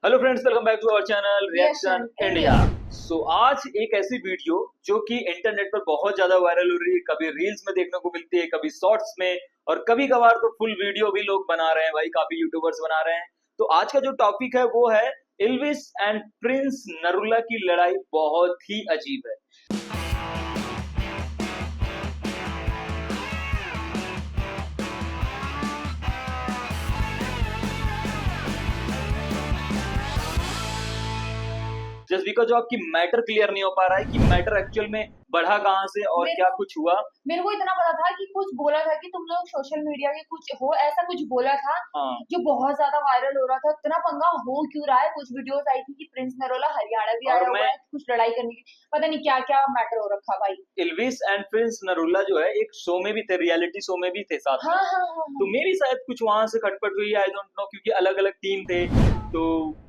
Hello friends, welcome back to our channel reaction India. So आज एक ऐसी video जो कि इंटरनेट पर बहुत ज्यादा वायरल हो रही है, कभी रील्स में देखने को मिलती है, कभी शॉर्ट्स में, और कभी कभार तो फुल वीडियो भी लोग बना रहे हैं भाई, काफी यूट्यूबर्स बना रहे हैं। तो आज का जो टॉपिक है वो है एल्विस एंड प्रिंस नरूला की लड़ाई। बहुत ही अजीब है। जस्ट बिकॉज जो आपकी मैटर क्लियर नहीं हो पा रहा है कि मैटर एक्चुअल में बढ़ा कहां से और क्या कुछ हुआ। मेरे को इतना पता था कि कुछ बोला था कि तुम लोग सोशल मीडिया के कुछ हो, ऐसा कुछ बोला था। हाँ। जो बहुत ज्यादा वायरल हो रहा था। इतना पंगा हो क्यों रहा है? कुछ वीडियोस आई थी कि प्रिंस नरोला हरियाणा भी आया हुआ है कुछ लड़ाई करने की। पता नहीं क्या क्या मैटर हो रखा भाई। एल्विस एंड प्रिंस नरूला जो है एक शो में भी थे, रियलिटी शो में भी थे साथ में। हाँ हाँ हाँ तो हाँ। मे भी शायद कुछ वहां से खटपट हुई, आई डोंट नो, क्योंकि अलग अलग टीम थे। तो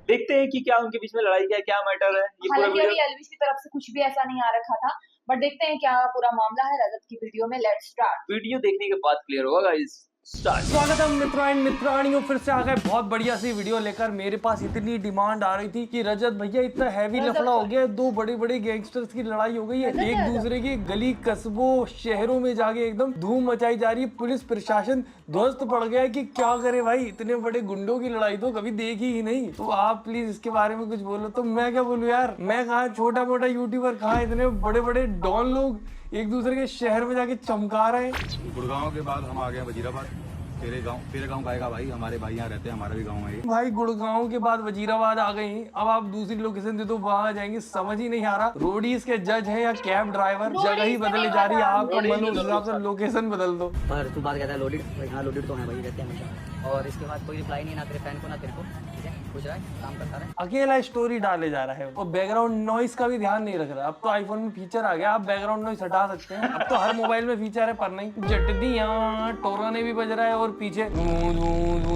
देखते हैं कि क्या उनके बीच में लड़ाई क्या मैटर है। ये पूरा हालांकि वीडियो अभी एल्विश की तरफ से कुछ भी ऐसा नहीं आ रखा था, बट देखते हैं क्या पूरा मामला है रजत की वीडियो में। Let's start. वीडियो देखने के बाद क्लियर होगा गाइस। स्वागत है मित्रों एंड मित्रानियों, फिर से आ गए बहुत बढ़िया सी वीडियो लेकर। मेरे पास इतनी डिमांड आ रही थी कि रजत भैया इतना हैवी लफड़ा हो गया है, दो बड़े बड़े गैंगस्टर्स की लड़ाई हो गई है, एक दूसरे की गली कस्बों शहरों में जाके एकदम धूम मचाई जा रही है। पुलिस प्रशासन ध्वस्त पड़ गया है कि क्या करे भाई, इतने बड़े गुंडों की लड़ाई तो कभी देखी ही नहीं। तो आप प्लीज इसके बारे में कुछ बोलो। तो मैं क्या बोलूं यार, मैं कहा छोटा मोटा यूट्यूबर, कहा इतने बड़े बड़े डॉन लोग एक दूसरे के शहर में जाके चमका रहे हैं। गुड़गांव के बाद हम आ गए वजीराबाद। तेरे गांव का आएगा भाई, हमारे भाई यहाँ रहते हैं, हमारा भी गांव है। भाई गुड़गांव के बाद वजीराबाद आ गई, अब आप दूसरी लोकेशन दे तो वहां जाएंगे, समझ ही नहीं आ रहा। रोडीज के जज है या कैब ड्राइवर, जगह ही बदली जा रही है। आपका मन उस हिसाब से लोकेशन बदल दो। पर तू बात कहता है लोडेड, हाँ लोडेड तो है भाई, रहते हैं हमेशा। और इसके बाद कोई रिप्लाई नहीं, ना तेरे फैन को ना तेरे को, ठीक है, पूछ रहा है, काम करता रहे। अकेला स्टोरी डाले जा रहा है और बैकग्राउंड नॉइस का भी ध्यान नहीं रख रहा। अब तो आईफोन में फीचर आ गया, आप बैकग्राउंड नॉइस हटा सकते हैं। अब तो हर मोबाइल में फीचर है, पर नहीं जटदिया टोराने भी बज रहा है और पीछे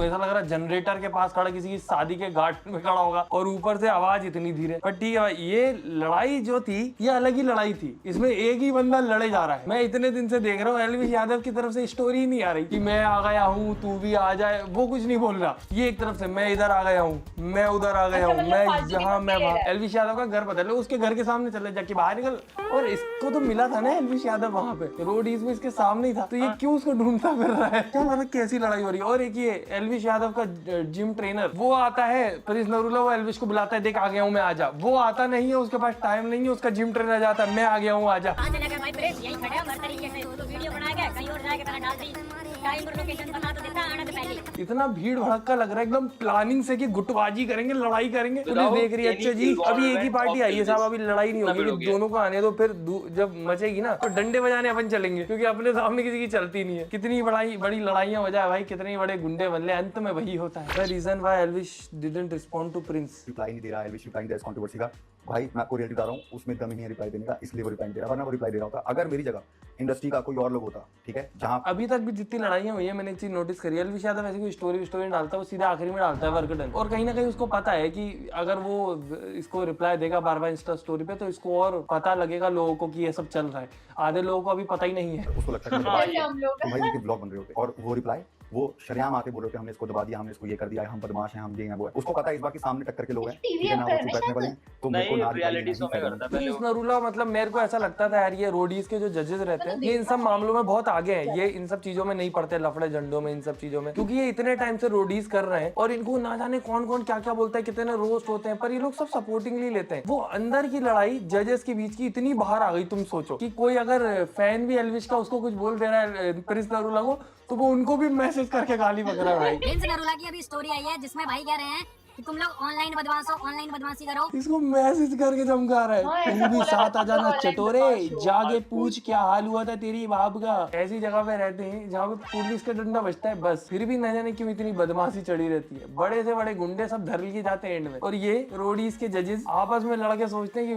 ऐसा लग रहा है जनरेटर के पास खड़ा, किसी की शादी के घाट में खड़ा होगा, और ऊपर से आवाज इतनी धीरे। पर ठीक है भाई, ये लड़ाई जो थी ये अलग ही लड़ाई थी। इसमें एक ही बंदा लड़े जा रहा है। मैं इतने दिन से देख रहा हूँ, एल्विश यादव की तरफ से स्टोरी ही नहीं आ रही कि मैं आ गया हूँ तू भी आ जाए, वो कुछ नहीं बोल रहा। ये एक तरफ से मैं इधर आ गया हूँ, मैं उधर आ गया हूँ, मैं यहाँ मैं वहाँ। एल्विश यादव का घर बदल लो, उसके घर के सामने चले जाके बाहर निकल। और इसको तो मिला था ना एल्विश यादव वहाँ पे, रोडीज में इसके सामने ही था, तो ये क्यों उसको ढूंढता फिर रहा है? क्या मतलब कैसी लड़ाई हो रही है। और एक ये एल्विश यादव का जिम ट्रेनर वो आता है, प्रिंस नरूला वो एल्विश को बुलाता है, देख आ गया हूँ मैं, आजा। वो आता नहीं है, उसके पास टाइम नहीं है, उसका जिम ट्रेनर जाता है, मैं आ गया हूँ आजा। इतना भीड़ भड़का लग रहा है, एकदम प्लानिंग से कि गुटबाजी करेंगे, लड़ाई करेंगे। पुलिस देख रही है, अच्छा जी अभी एक ही पार्टी आई है साहब, अभी लड़ाई नहीं होगी, दोनों को आने दो, फिर जब मचेगी ना तो डंडे बजाने अपन चलेंगे, क्योंकि अपने सामने किसी की चलती नहीं है। कितनी बड़ी लड़ाइयां वजह भाई, कितने बड़े गुंडे बदले, अंत में वही होता है। Reason why Elvish didn't respond to Prince. Reply नहीं दे रहा एल्विश, रिप्लाई नहीं दे रहा कंट्रोवर्सी का। भाई मैं आपको रियलिटी बता रहा हूँ, उसमें दम ही नहीं है रिप्लाई देने का, इसलिए वो रिप्लाई नहीं दे रहा, वरना वो रिप्लाई दे रहा होता। अगर मेरी जगह इंडस्ट्री का कोई और लोग होता, ठीक है, जहाँ अभी तक भी जितनी लड़ाइयां हुई है, मैंने एक चीज नोटिस करी है, एल्विश यादव ऐसी कोई स्टोरी डालता है, वो सीधा आखिरी में डालता है वर्क डन। और कहीं ना कहीं उसको पता है कि अगर वो इसको रिप्लाई देगा बार बार इंस्टा स्टोरी पे, तो इसको और पता लगेगा लोगों को कि ये सब चल रहा है। आधे लोगों को अभी पता ही नहीं है, उसको लगता है तो भाई ये ब्लॉग बन रहे होते। और वो रिप्लाई वो शरेआम आके बोल रहे थे, हमने इसको दबा दिया, हमने इसको ये कर दिया, हम बदमाश हैं, हम ये हैं वो है। उसको पता है इस बार के सामने टक्कर के लोग हैं, ठीक है ना, वो चुप बैठने वाले हैं। तो मेरे को ना रियलिटी शो में करता है प्रिंस नरूला, मतलब मेरे को ऐसा लगता था यार, ये रोडीज के जो जजेस रहते हैं ये इन सब मामलों में बहुत आगे हैं, ये इन सब चीजों में नहीं पड़ते, लफड़े झंडों में, इन सब चीजों में, क्योंकि ये इतने टाइम से रोडीज कर रहे हैं और इनको ना जाने कौन कौन क्या क्या बोलता है, कितने रोस्ट होते हैं, पर ये लोग सब सपोर्टिंगली लेते हैं। वो अंदर की लड़ाई जजेस के बीच की इतनी बाहर आ गई। तुम सोचो कि कोई अगर फैन भी एल्विश का उसको कुछ बोल दे रहा है प्रिंस नरूला को, तो वो उनको भी मैसेज करके गाली बक रहा है भाई। प्रिंस नरूला की अभी स्टोरी आई है जिसमें भाई कह रहे हैं कि तुम लोग ऑनलाइन बदमाश हो, ऑनलाइन बदमाशी करो। इसको मैसेज करके चमका रहा है, तू भी साथ आ जाना चटोरे, जाके पूछ क्या हाल हुआ था तेरी बाप का। ऐसी जगह पे रहते हैं जहाँ पे पुलिस का डंडा बजता है बस, फिर भी न जाने क्यों इतनी बदमाशी चढ़ी रहती है। बड़े से बड़े गुंडे सब धर लिए जाते हैं एंड में, और ये रोडीज के जजेस आपस में लड़के सोचते हैं कि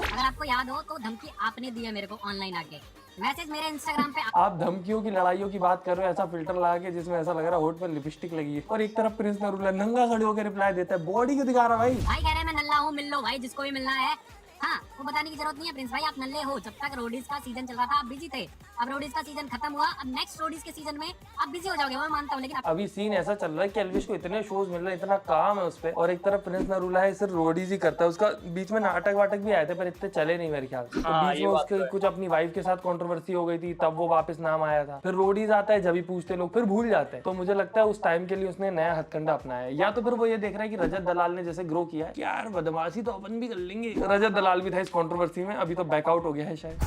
अगर आपको याद हो तो धमकी आपने दी है मेरे को ऑनलाइन आके, मैसेज मेरे इंस्टाग्राम पे। आप धमकियों की लड़ाइयों की बात कर रहे हो, ऐसा फिल्टर लगा के जिसमें ऐसा लग रहा है होठ पर लिपस्टिक लगी है, और एक तरफ प्रिंस नरूला नंगा खड़े होकर रिप्लाई देता है, बॉडी क्यों दिखा रहा भाई? भाई कह रहे हैं मैं नल्ला हूँ, मिल लो भाई जिसको भी मिलना है, हाँ, वो बताने की जरूरत नहीं है प्रिंस भाई, आप नल्ले हो। जब तक रोडीज का सीजन चल रहा था आप बिजी थे, अब रोडीज का सीजन खत्म हुआ, अब नेक्स्ट रोडीज के सीजन में आप बिजी हो जाओगे, मैं मानता हूँ, लेकिन अभी सीन ऐसा चल रहा है कि एल्विश को इतने शोज मिल रहे हैं, इतना काम है उस पे, और एक तरफ प्रिंस नरूला है सिर्फ रोडीज ही करता है। उसका बीच में नाटक वाटक भी आए थे पर इतने चले नहीं मेरे ख्याल से। तो हाँ, बीच ये में बात उसके तो है। कुछ अपनी वाइफ के साथ कंट्रोवर्सी हो गई थी, तब वो वापस नाम आया था। फिर रोडीज आता है, जब भी पूछते लोग फिर भूल जाते हैं। तो मुझे लगता है उस टाइम के लिए उसने नया हथकंडा अपनाया है, या तो फिर वो ये देख रहा है कि रजत दलाल ने जैसे ग्रो किया है कि यार बदमाशी तो अपन भी कर लेंगे। रजत दलाल भी था इस कंट्रोवर्सी में, अभी तो बैकआउट हो गया है शायद।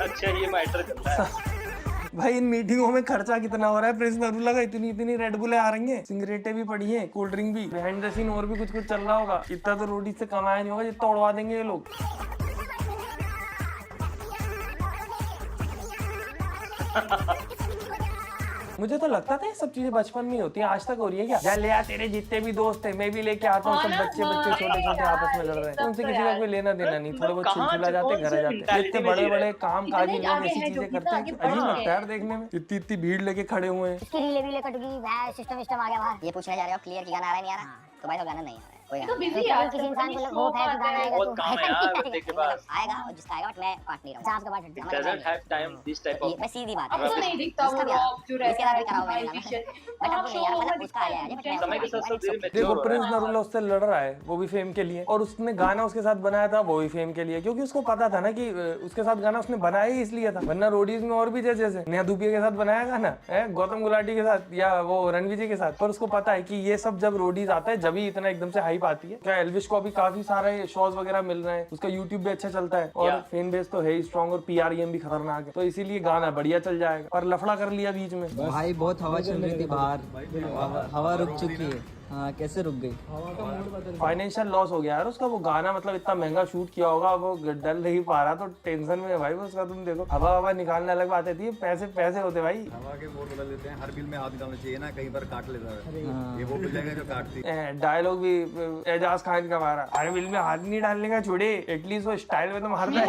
अच्छा ये मैटर चल रहा है। भाई इन मीटिंगों में खर्चा कितना हो रहा है प्रिंस नरूला का? इतनी इतनी रेड बुलें आ रही हैं, सिगरेटें भी पड़ी हैं, कोल्ड ड्रिंक भी, बिहाइंड द सीन और भी कुछ कुछ चल रहा होगा। इतना तो रोटी से कमाया नहीं होगा जितना उड़वा देंगे ये लोग। मुझे तो लगता था ये सब चीजें बचपन में ही होती हैं, आज तक हो रही है क्या? जा ले आ, तेरे जितने भी दोस्त थे मैं भी लेके आता हूँ, सब बच्चे छोटे छोटे आपस में लड़ रहे हैं, उनसे किसी का कोई लेना देना नहीं, थोड़े बहुत छिलछिला जाते घर आ जाते हैं। इतने बड़े बड़े काम काजी लोग ऐसी चीजें करते हैं, अजीब लगता है यार देखने में। इतनी इतनी भीड़ लेके खड़े हुए हैं। रीले कट गई, सिस्टम आ गया बाहर। ये पूछने जा रहे हो क्लियर की गाना आ रहा है नहीं आ रहा? तो भाई तो गाना नहीं आ रहा है, कोई तो गाना बिजी यार, किसी इंसान को होप है कि गाना आएगा बहुत काम है यार बंदे के पास। आएगा, और जिसका आएगा बट मैं पार्ट नहीं रहूंगा। आपका पार्ट हट Doesn't have time this type of मैं सीधी बात अब तो नहीं दिखता वो रॉक जो रहता है बट अब नहीं यार, मतलब उसका आया है बट समय के साथ साथ धीरे देखो mature हो रहा प्रिंस है। नरूला उससे लड़ रहा है, वो भी फेम के लिए, और उसने गाना उसके साथ बनाया था वो भी फेम के लिए, क्योंकि उसको पता था ना कि उसके साथ गाना उसने बनाया ही इसलिए था, वरना रोडीज में और भी जैसे नेहा धूपिया के साथ बनाया गाना है, गौतम गुलाटी के साथ या वो रणवीर जी के साथ, पर उसको पता है कि ये सब जब रोडीज आता है जब ही इतना एकदम से हाइप आती है। क्या एल्विश को अभी काफी सारे शोज वगैरह मिल रहे हैं, उसका यूट्यूब भी अच्छा चलता है और फैन बेस तो है ही स्ट्रॉन्ग, और पीआरईएम भी खतरनाक है, तो इसीलिए गाना बढ़िया चल जाएगा। पर लफड़ा कर लिया बीच में। भाई बहुत हवा चल रही थी बाहर, हवा रुक चुकी है। हाँ कैसे रुक गई? फाइनेंशियल लॉस हो गया यार उसका, वो गाना मतलब इतना महंगा शूट किया होगा, वो डल नहीं पा रहा तो टेंशन में है भाई वो उसका। तुम देखो हवा हवा निकालने अलग बात है, पैसे पैसे होते भाई। हवा के मोड बदल देते हैं, हर बिल में हाथ निकालना चाहिए ना, कहीं पर काट लेता है। ये वो बिल है जो काटती है। डायलॉग भी एजाज खान का मारा, हर बिल में हाथ नहीं डालने का, छोड़े एटलीस्ट वो स्टाइल में तो मारता है।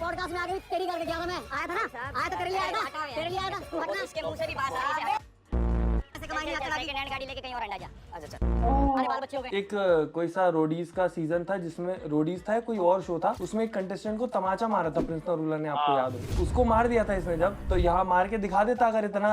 पॉडकास्ट में आगे तेरी करके गया मैं आया था ना, आया था तेरे लिए आया था, तेरे लिए आया था। तू हटना, इसके मुंह से भी बात आ रही है। ऐसे कमाएंगे आता है, नैन गाड़ी लेके कहीं और अंडा जा। अच्छा अरे बाल बच्चे हो गए। एक कोई सा रोडीज का सीजन था जिसमें रोडीज था, कोई और शो था, उसमें एक कंटेस्टेंट को तमाचा मारा था प्रिंस नरूला ने, आपको याद हो? उसको मार दिया था इसने जब, तो यहाँ मार के दिखा देता अगर इतना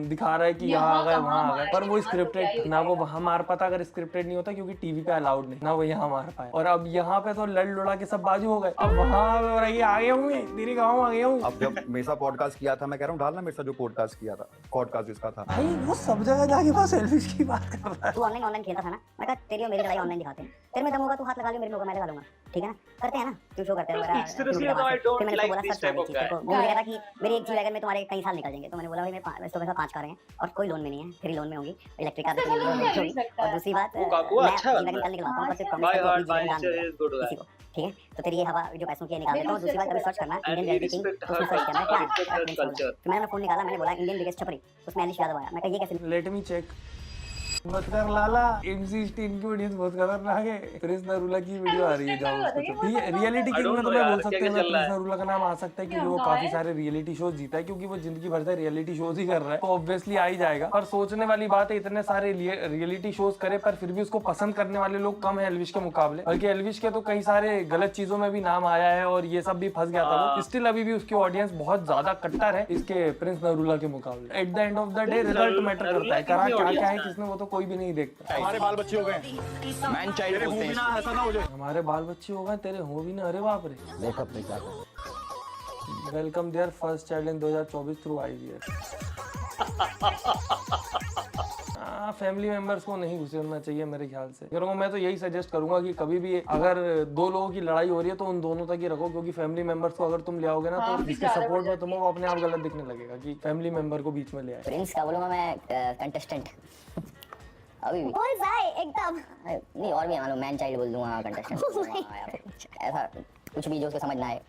दिखा रहा है कि यहाँ आ गए वहाँ आ गए, पर वो स्क्रिप्टेड ना, वो वहाँ मार पाता अगर स्क्रिप्टेड नहीं होता, क्योंकि टीवी पे अलाउड नहीं ना, वो यहाँ मार पाए। और अब यहाँ पे तो लड़ लुड़ा के सब बाजू हो गए, अब वहाँ आ गया हूँ तेरे गाँव आ गया हूँ। अब जब मेसा पॉडकास्ट किया था, मैं कह रहा हूँ डालना मेरे साथ जो पॉडकास्ट किया था, पॉडकास्ट जिसका था भाई वो सब जगह जाके बस एल्विश की बात कर रहा है। तू ऑनलाइन खेलता था ना, मैं कहा तेरी और मेरी लड़ाई ऑनलाइन दिखाते हैं, तेरे में दम होगा तू हाथ लगा ले, मेरे में होगा मैं लगा लूंगा, ठीक है ना? करते हैं ना, तू शो करते हैं मेरा। seriously though I don't like this type of guy. वो कह रहा कि मेरी एक जी वैगन में तुम्हारे कई साल निकल जाएंगे, तो मैंने बोला भाई मेरे तो 5 कारें हैं और कोई लोन में नहीं है, फ्री लोन में होगी, इलेक्ट्रिक कार होगी। और दूसरी बात वो अच्छा मैं जी वैगन कल निकलवाता हूँ, पर फिर By heart, by promise nature is good guy. किसी को, ठीक है? तो तेरी ये हवा जो पैसों की है निकाल देता हूँ। दूसरी बात अभी सर्च करना इंडियन रियलिटी किंग, उसमें सर्च करना क्या है culture. तो मैंने फोन निकाला, मैंने बोला इंडियन बिगेस्ट छपरी, उसमें एलिश यादव आया। मैं कहा ये कैसे? Let me check. मत कर लाला, MC16 की वीडियोस बहुत खतरनाक है। प्रिंस नरूला की वीडियो आ रही है, जाओ उसको चेक। ठीक है, रियलिटी किंग में तो मैं बोल सकता हूँ प्रिंस नरूला का नाम आ सकता है, क्योंकि वो काफी सारे रियलिटी शोज जीता है, क्योंकि वो जिंदगी भर से रियलिटी शोज ही कर रहा है, तो ऑब्वियसली आ ही जाएगा। पर सोचने वाली बात है, इतने सारे रियलिटी शोज करे पर फिर भी उसको पसंद करने वाले लोग कम है एल्विश के मुकाबले, बल्कि एल्विश के तो कई सारे गलत चीजों में भी नाम आया है और ये सब भी फंस गया था वो। स्टिल अभी भी उसकी ऑडियंस बहुत ज्यादा कट्टर है इसके प्रिंस नरूला के मुकाबले। At the end of the day result matter करता है, करा क्या है किसने, वो तो कोई भी नहीं देखता। हमारे बाल बच्चे हो गए, मैन चाइल्ड बोलते हैं। ऐसा ना हो जाए। हमारे बाल बच्चे हो गए, तेरे हो भी ना, अरे बाप रे। मेकअप नहीं करता। Welcome their first child in 2024 through IVF। Family members को नहीं घुसना चाहिए मेरे ख्याल से। मैं तो यही सजेस्ट करूंगा कि कभी भी अगर दो लोगों की लड़ाई हो रही है तो उन दोनों तक ही रखो, क्योंकि फैमिली मेंबर्स को अगर तुम ले आओगे ना तो जिसके सपोर्ट में तुम हो वो अपने आप गलत दिखने लगेगा कि फैमिली मेंबर को बीच में ले आए। प्रिंस का बोलूंगा मैं कंटेस्टेंट अभी भी बोल भाई एकदम नहीं, और भी मान लो मैन चाइल्ड बोल दूंगा, कंटेस्टेंट ऐसा कुछ भी जो उसको समझ ना आए।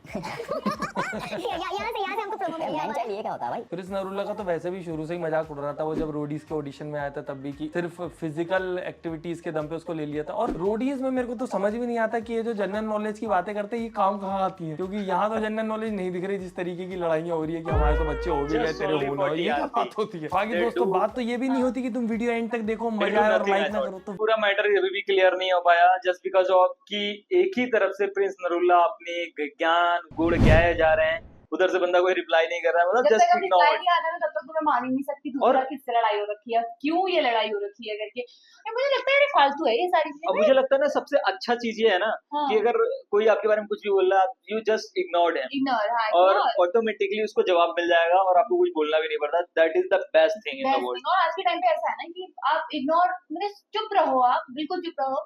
यहाँ से हमको प्रोमो मिल मैन चाइल्ड ये क्या होता है भाई? प्रिंस नरूला का तो वैसे भी शुरू से ही मजाक उड़ रहा था, वो जब रोडीज के ऑडिशन में आया था तब भी कि सिर्फ फिजिकल एक्टिविटीज के दम पे उसको ले लिया था। और रोडीज में मेरे को तो समझ भी नहीं आता कि ये जो जनरल नॉलेज की बातें करते हैं ये काम कहाँ आती है, क्योंकि यहाँ तो जनरल नॉलेज नहीं दिख रही। जिस तरीके की लड़ाइयाँ हो रही है कि हमारे तो बच्चे हो भी गए, तेरे होना, ये क्या बात होती है। बाकी दोस्तों बात तो ये भी नहीं होती कि तुम वीडियो एंड तक देखो, मजा आए और लाइक ना करो। तो पूरा मैटर अभी भी क्लियर नहीं हो पाया जस्ट बिकॉज ऑफ कि एक ही तरफ से प्रिंस नरूला अपने ज्ञान गुण गाए जा रहे हैं, उधर से बंदा कोई रिप्लाई नहीं कर रहा है, मतलब जब जस्ट तक रिप्लाई इग्नोर। नहीं आता ना तब तक तो मैं मान ही नहीं सकती दूसरा किससे लड़ाई हो रखी है, क्यों ये लड़ाई हो रखी है करके। मुझे लगता है ये फालतू है ये सारी अब चीजें। मुझे लगता है ना सबसे अच्छा चीज ये है ना हाँ। कि अगर कोई आपके बारे में कुछ भी बोल रहा है यू जस्ट इग्नोर्ड है इग्नोर, हाँ, और ignore। ऑटोमेटिकली उसको जवाब मिल जाएगा और आपको कुछ बोलना भी नहीं पड़ता। That is the best thing in the world. और आज के टाइम पे ऐसा है ना कि आप इग्नोर मतलब चुप रहो, आप बिल्कुल चुप रहो,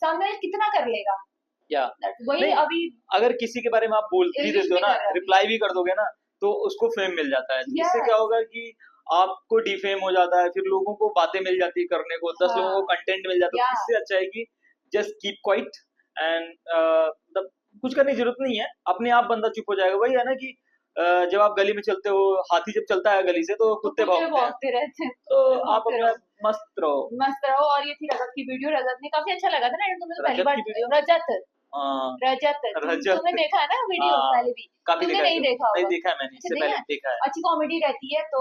सामने वाला कितना कर लेगा। या वही नहीं, अभी अगर किसी के बारे में आप बोल भी देते हो ना, रिप्लाई भी कर दोगे ना, तो उसको फेम मिल जाता है। इससे क्या होगा कि आपको डिफेम हो जाता है, फिर लोगों को बातें मिल जाती है करने को, 10 लोगों को कंटेंट मिल जाता है। इससे अच्छा है कि जस्ट कीप क्वाइट एंड मतलब कुछ करने की जरूरत नहीं है, अपने आप बंदा चुप हो जाएगा। वही है ना कि जब आप गली में चलते हो, हाथी जब चलता है गली से तो कुत्ते भौंकते रहते हैं। तो आप अपना मस्त रहो। और ये थी रजत की वीडियो, रजत ने काफी अच्छा लगा था ना, तुम्हें तो पहली रजत बार की वीडियो? रजत रजत तुमने देखा है ना वीडियो पहले भी? काफी तुमने नहीं देखा नहीं होगा। देखा है मैंने, इससे पहले देखा है। अच्छी कॉमेडी रहती है, तो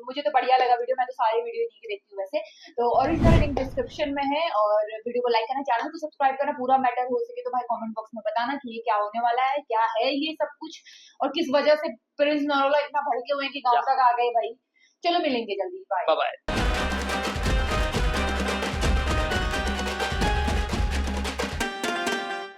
मुझे तो बढ़िया लगा वीडियो। मैं तो सारी वीडियो नहीं देखती हूँ वैसे तो, ओरिजिनल लिंक डिस्क्रिप्शन में है। और वीडियो को लाइक करना, चैनल को सब्सक्राइब करना, पूरा मैटर हो सके तो भाई कमेंट बॉक्स में बताना कि ये क्या होने वाला है, क्या है ये सब कुछ, और किस वजह से प्रिंस नरूला इतना भड़के हुए हैं कि गाँव तक आ गए भाई। चलो मिलेंगे जल्दी, बाय बाय।